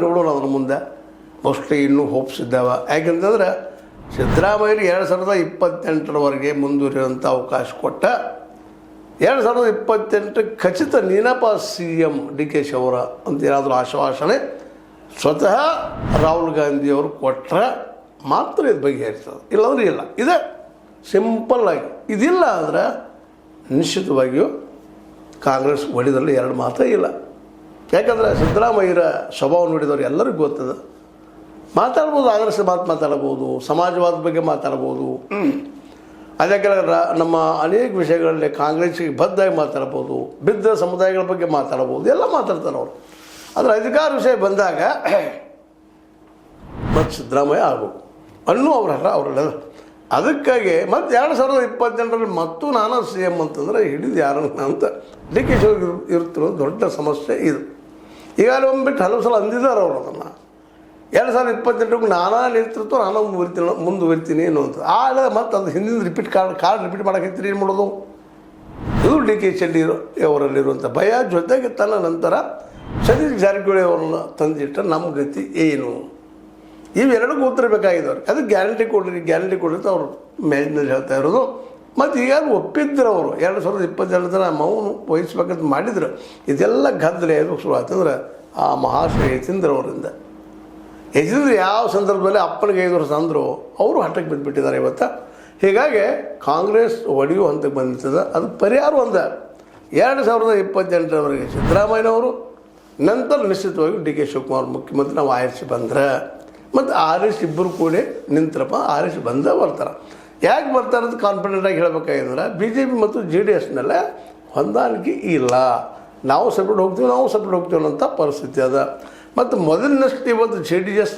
ನೋಡೋಣ ಅದ್ರ ಮುಂದೆ ಮೋಸ್ಟ್ಲಿ ಇನ್ನೂ ಹೋಪ್ಸ್ ಇದ್ದಾವೆ. ಯಾಕೆಂತಂದ್ರೆ ಸಿದ್ದರಾಮಯ್ಯರು 2028ರವರೆಗೆ ಮುಂದುವರಿಯುವಂಥ ಅವಕಾಶ ಕೊಟ್ಟ 2028 ಖಚಿತ ನೀನಪ್ಪ CM DK ಶಿವರ ಅಂತ ಏನಾದರೂ ಆಶ್ವಾಸನೆ ಸ್ವತಃ ರಾಹುಲ್ ಗಾಂಧಿಯವರು ಕೊಟ್ಟರೆ ಮಾತ್ರ ಇದು ಬಗೆಹರಿಸ್ತದೆ, ಇಲ್ಲಾಂದ್ರೆ ಇಲ್ಲ. ಇದೆ ಸಿಂಪಲ್ಲಾಗಿ. ಇದಿಲ್ಲ ಅಂದರೆ ನಿಶ್ಚಿತವಾಗಿಯೂ ಕಾಂಗ್ರೆಸ್ ಹೊಡಿದಲ್ಲಿ ಎರಡು ಮಾತೇ ಇಲ್ಲ. ಯಾಕಂದರೆ ಸಿದ್ದರಾಮಯ್ಯರ ಸ್ವಭಾವ ನೋಡಿದವರು ಎಲ್ಲರಿಗೂ ಗೊತ್ತದ. ಮಾತಾಡ್ಬೋದು, ಕಾಂಗ್ರೆಸ್ ಮಾತಾಡ್ಬೋದು, ಸಮಾಜವಾದ ಬಗ್ಗೆ ಮಾತಾಡ್ಬೋದು, ಅದಕ್ಕೆ ನಮ್ಮ ಅನೇಕ ವಿಷಯಗಳಲ್ಲಿ ಕಾಂಗ್ರೆಸ್ಸಿಗೆ ಬದ್ಧಾಗಿ ಮಾತಾಡ್ಬೋದು, ಬಿದ್ದ ಸಮುದಾಯಗಳ ಬಗ್ಗೆ ಮಾತಾಡ್ಬೋದು, ಎಲ್ಲ ಮಾತಾಡ್ತಾರೆ ಅವರು. ಆದರೆ ಅಧಿಕಾರ ವಿಷಯ ಬಂದಾಗ ಮತ್ತು ಸಿದ್ದರಾಮಯ್ಯ ಆಗ್ಬೇಕು ಅನ್ನೂ ಅವರೆಲ್ಲ. ಅದಕ್ಕಾಗಿ ಮತ್ತು 2028ರಲ್ಲಿ ಮತ್ತು ನಾನು CM ಅಂತಂದರೆ ಹಿಡಿದು ಯಾರನ್ನ ಅಂತ DK ಶಿವರಿಗೆ ಇರ್ತಿರೋ ದೊಡ್ಡ ಸಮಸ್ಯೆ ಇದು. ಈಗಾಗಲೇ ಒಮ್ಮಿಟ್ಟು ಹಲವು ಸಲ ಅಂದಿದ್ದಾರೆ ಅವರು ಅದನ್ನು. 2028ಕ್ಕೆ ನಾನಾ ನೇತೃತ್ವ ನಾನು ಮುಂದುವರಿತೀನಿ ಅನ್ನುವಂಥದ್ದು. ಆಗ ಮತ್ತು ಅದು ಹಿಂದಿನ ಕಾರ್ಡ್ ರಿಪೀಟ್ ಮಾಡೋಕೈತಿರಿ. ಏನು ಮಾಡೋದು? ಇದು DK ಅವರಲ್ಲಿರುವಂಥ ಭಯ. ಜೊತೆಗೆ ತನ್ನ ನಂತರ ಸತೀಶ್ ಜಾರಕಿಹೊಳಿ ಅವರನ್ನು ತಂದಿಟ್ಟ ನಮ್ಮ ಗತಿ ಏನು, ಇವೆರಡಕ್ಕೂ ಉತ್ತರ ಬೇಕಾಗಿದ್ದವ್ರು. ಅದಕ್ಕೆ ಗ್ಯಾರಂಟಿ ಕೊಡ್ರಿ ಅಂತ ಅವರು ಮೇಲಿನಲ್ಲಿ ಹೇಳ್ತಾ ಇರೋದು. ಮತ್ತು ಈಗ ಒಪ್ಪಿದ್ರು ಅವರು 2022 ತನಕ ಮೌನ ವಹಿಸ್ಬೇಕಂತ ಮಾಡಿದ್ರು. ಇದೆಲ್ಲ ಗದ್ದಲ ಎದಕ್ಕೆ ಶುರು ಆಯ್ತಂದ್ರೆ ಆ ಮಹಾಶ್ರೀ ಯತೀಂದ್ರ ಅವರಿಂದ. ಯತೀಂದ್ರ ಯಾವ ಸಂದರ್ಭದಲ್ಲಿ ಅಪ್ಪನಿಗೆ 5 ವರ್ಷ ಅಂದರು, ಅವರು ಹಠಕ್ಕೆ ಬಿದ್ದುಬಿಟ್ಟಿದ್ದಾರೆ ಇವತ್ತು. ಹೀಗಾಗಿ ಕಾಂಗ್ರೆಸ್ ಒಡೆಯುವ ಹಂತಕ್ಕೆ ಬಂದಿರ್ತದೆ. ಅದಕ್ಕೆ ಪರಿಹಾರ ಒಂದು 2028ರವರೆಗೆ ಸಿದ್ದರಾಮಯ್ಯನವರು, ನಂತರ ನಿಶ್ಚಿತವಾಗಿ DK ಶಿವಕುಮಾರ್ ಮುಖ್ಯಮಂತ್ರಿ ನಾವು ಆರಿಸಿ ಬಂದ್ರೆ, ಮತ್ತು ಆರಿಸಿ ಇಬ್ಬರು ಕೂಡಿ ನಿಂತರಪ್ಪ, ಆರಿಸಿ ಬಂದೇ ಬರ್ತಾರೆ. ಯಾಕೆ ಬರ್ತಾರೆ ಅಂತ ಕಾನ್ಫಿಡೆಂಟಾಗಿ ಹೇಳಬೇಕಾಗಿದ್ರೆ BJP ಮತ್ತು JDSನಲ್ಲೇ ಹೊಂದಾಣಿಕೆ ಇಲ್ಲ. ನಾವು ಸಪ್ರೇಟ್ ಹೋಗ್ತೀವಿ ಅನ್ನೋಂಥ ಪರಿಸ್ಥಿತಿ ಅದ. ಮತ್ತು ಮೊದಲಿನಷ್ಟು ಇವತ್ತು JDS